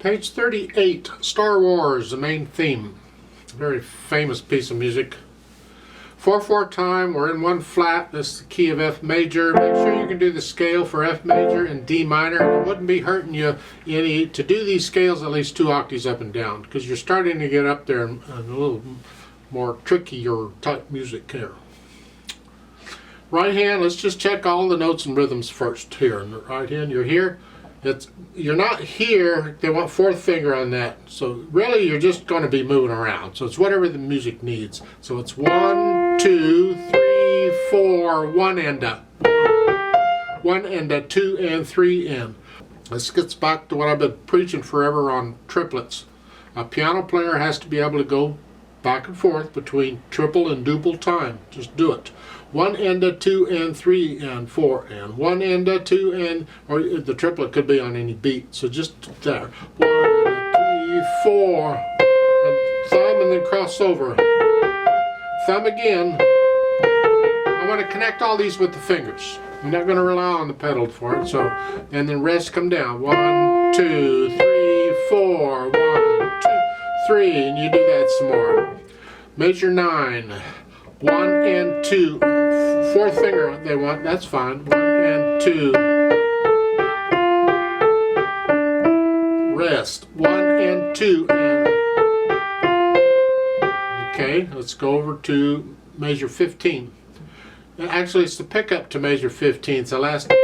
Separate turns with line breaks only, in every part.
Page 38, Star Wars, the main theme. Very famous piece of music. 4/4 time, we're in one flat, that's the key of F major. Make sure you can do the scale for F major and D minor. It wouldn't be hurting you any to do these scales at least 2 octaves up and down, because you're starting to get up there in a little more trickier type music here. Right hand, let's just check all the notes and rhythms first. Here in the right hand, you're here. You're not here, they want 4th finger on that. So really you're just going to be moving around. So it's whatever the music needs. So it's 1, 2, 3, 4, 1 and a. 1 and a, 2 and 3 and. This gets back to what I've been preaching forever on triplets. A piano player has to be able to go back and forth between triple and duple time. Just do it. 1 and a, 2 and 3 and 4 and 1 and a, 2 and, or the triplet could be on any beat. So just there. 1 and 3, 4, and thumb and then cross over. Thumb again. I want to connect all these with the fingers. I'm not going to rely on the pedal for it. So, and then rest come down. 1, 2, 3, 4, 1, 2, 3, and you do that some more. Major 9. 1 and 2, 4th finger they want, that's fine. 1 and 2. Rest. 1 and 2 and. Okay, let's go over to measure 15. Actually, it's the pickup to measure 15. It's the last 2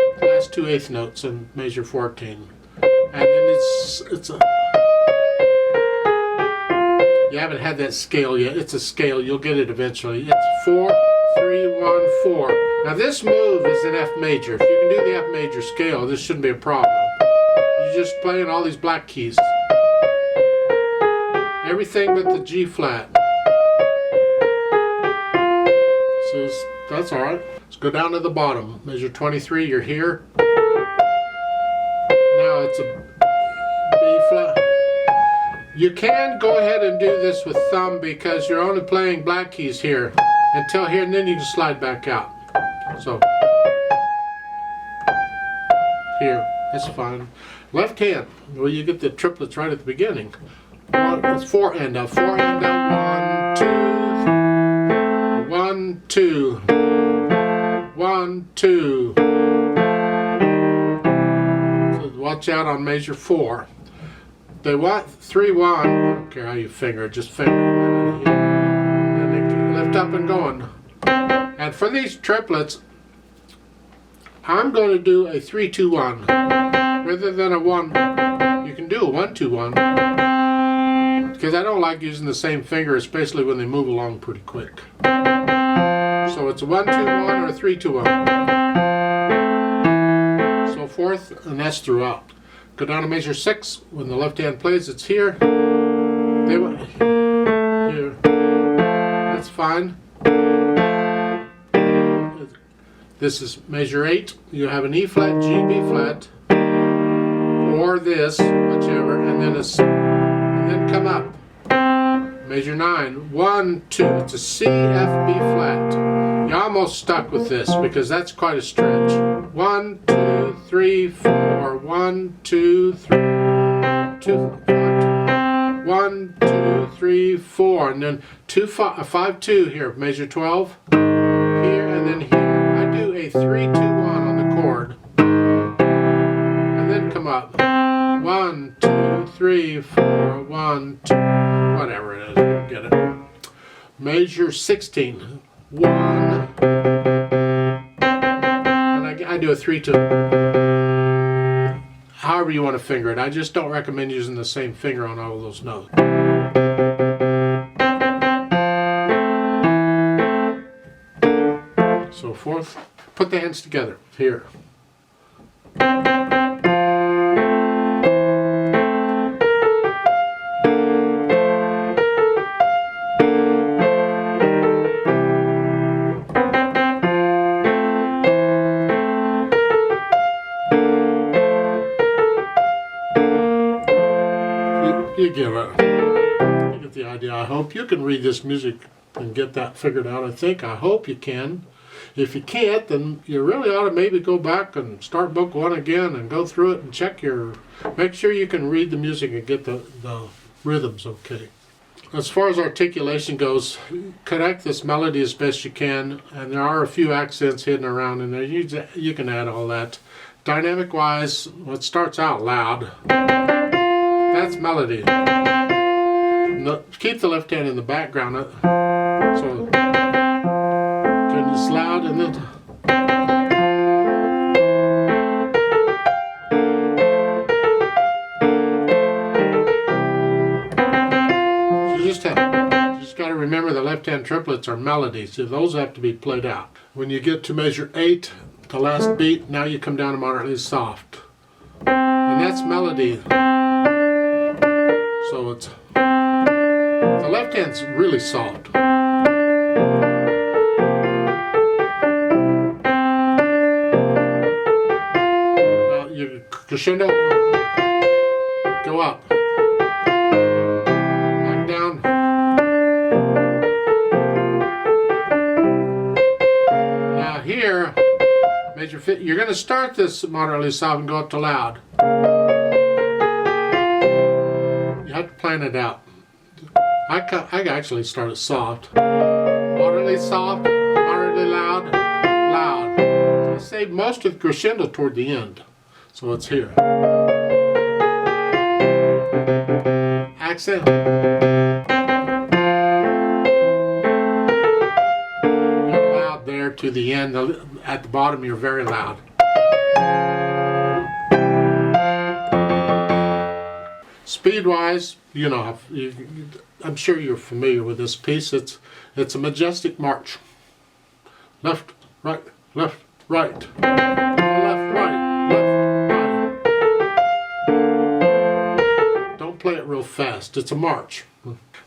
8th notes in measure 14. And then it's a. You haven't had that scale yet. It's a scale. You'll get it eventually. It's 4, 3, 1, 4. Now this move is in F major. If you can do the F major scale, this shouldn't be a problem. You're just playing all these black keys. Everything but the G flat. So that's all right. Let's go down to the bottom. Measure 23. You're here. Now it's a B flat. You can go ahead and do this with thumb because you're only playing black keys here until here, and then you can slide back out. So here, that's fine. Left hand, well, you get the triplets right at the beginning. It's 4 and a, 4 and a, 1, 2, 1, 2. So watch out on measure 4. They want 3, 1. I don't care how you finger it, just finger it. And then lift up and going. And for these triplets, I'm going to do a 3, 2, 1 rather than a 1. You can do a 1, 2, 1 because I don't like using the same finger, especially when they move along pretty quick. So it's a 1, 2, 1 or a 3, 2, 1. So forth, and that's throughout. Go down to measure 6. When the left hand plays, it's here. They want here. That's fine. This is measure 8. You have an E flat, G, B flat, or this, whichever, and then come up. Measure 9. 1, 2. It's a C, F, B flat. You're almost stuck with this because that's quite a stretch. 1, 2, 3, 4. 1, 2, 3, 2, 1, 2, 3, 4, and then 2, 5, 2 here. Measure 12 here, and then here. I do a 3, 2, 1 on the chord, and then come up. 1, 2, 3, 4, 1, 2, whatever it is. Get it. Measure 16. 1, and I do a 3, 2. However you want to finger it. I just don't recommend using the same finger on all of those notes. So forth. Put the hands together. Here. You get the idea. I hope you can read this music and get that figured out. I hope you can. If you can't, then you really ought to maybe go back and start book 1 again and go through it and check make sure you can read the music and get the rhythms okay. As far as articulation goes, connect this melody as best you can, and there are a few accents hidden around in there. You can add all that. Dynamic wise, it starts out loud. That's melody. Keep the left hand in the background. So it's loud and then you just got to remember the left hand triplets are melodies, so those have to be played out. When you get to measure 8, the last beat, now you come down to moderately soft, and that's melody. So it's the left hand's really soft. Now you crescendo, go up, back down. Now here, major fit. You're going to start this moderately soft and go up to loud. You have to plan it out. I actually start it soft. Moderately soft, moderately loud, loud. So I save most of the crescendo toward the end. So it's here. Accent. You're loud there to the end. At the bottom you're very loud. Speed-wise, you know, I'm sure you're familiar with this piece. It's a majestic march. Left, right, left, right. Left, right, left, right. Don't play it real fast. It's a march.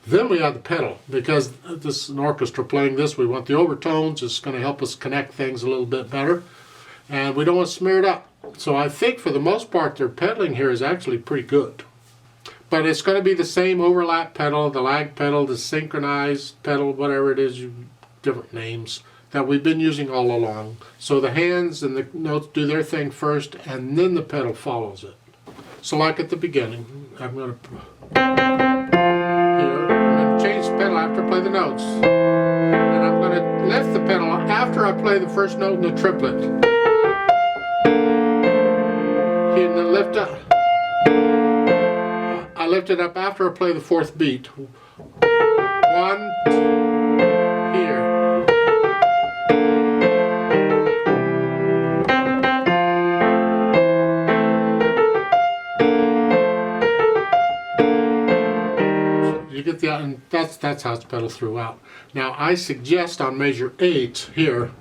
Then we have the pedal. Because this is an orchestra playing this, we want the overtones. It's going to help us connect things a little bit better. And we don't want to smear it up. So I think for the most part, their pedaling here is actually pretty good. But it's going to be the same overlap pedal, the lag pedal, the synchronized pedal, whatever it is, different names, that we've been using all along. So the hands and the notes do their thing first, and then the pedal follows it. So like at the beginning, I'm going to change the pedal after I play the notes. And I'm going to lift the pedal after I play the first note in the triplet. And then lift up. I lift it up after I play the 4th beat. 1, 2, here. You get the, and that's how it's pedaled throughout. Now I suggest on measure 8 here,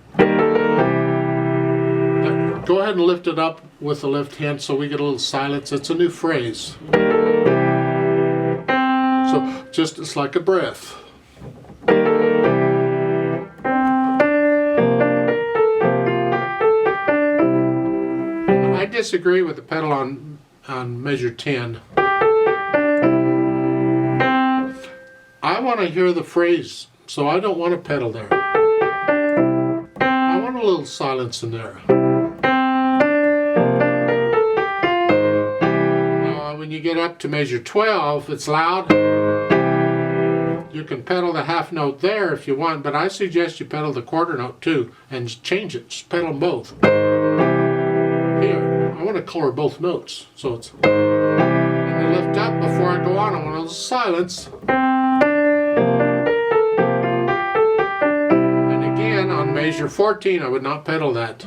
go ahead and lift it up with the left hand so we get a little silence. It's a new phrase. So just it's like a breath. I disagree with the pedal on measure 10. I want to hear the phrase, so I don't want to pedal there. I want a little silence in there. When you get up to measure 12, it's loud. You can pedal the half note there if you want, but I suggest you pedal the quarter note too and change it. Just pedal them both. Here, I want to color both notes. So it's. And then lift up before I go on. I want a little silence. And again, on measure 14, I would not pedal that.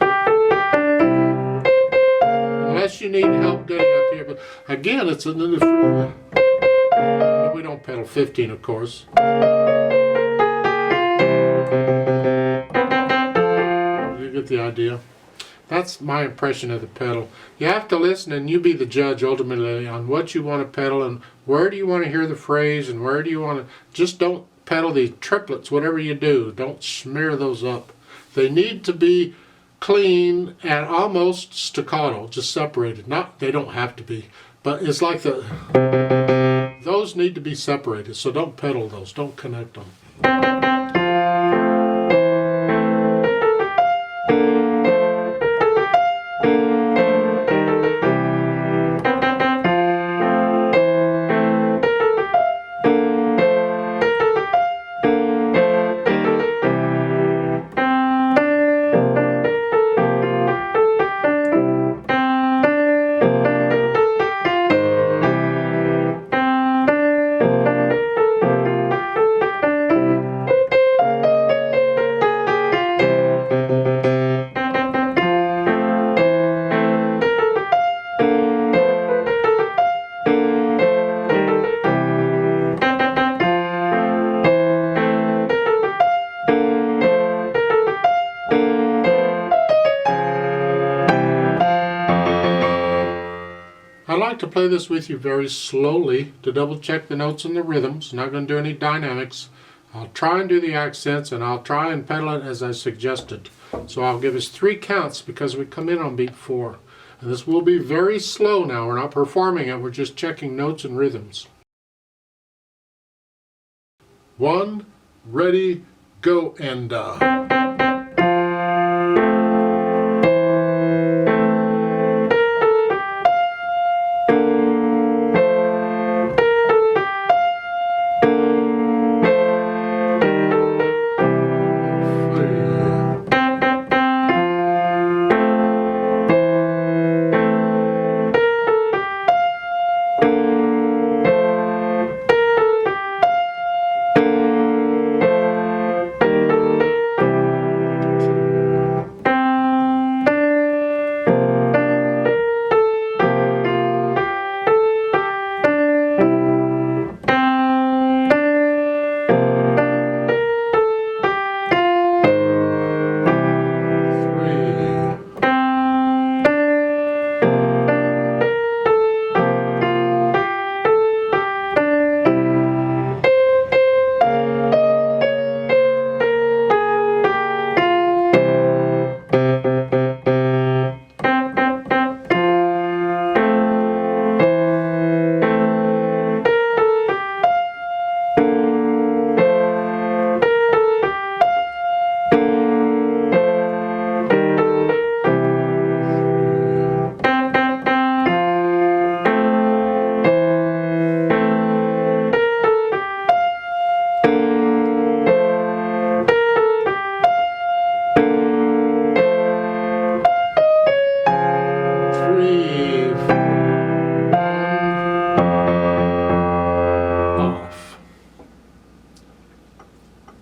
Unless you need help getting up here, but again, it's a new. We don't pedal 15, of course. You get the idea. That's my impression of the pedal. You have to listen, and you be the judge ultimately on what you want to pedal and where do you want to hear the phrase and where do you want to. Just don't pedal the triplets. Whatever you do, don't smear those up. They need to be clean and almost staccato, just separated. They don't have to be, but it's like those need to be separated, so don't pedal those, don't connect them. I like to play this with you very slowly to double check the notes and the rhythms. I'm not going to do any dynamics. I'll try and do the accents, and I'll try and pedal it as I suggested. So I'll give us 3 counts because we come in on beat 4. And this will be very slow now. We're not performing it, we're just checking notes and rhythms. 1, ready, go, and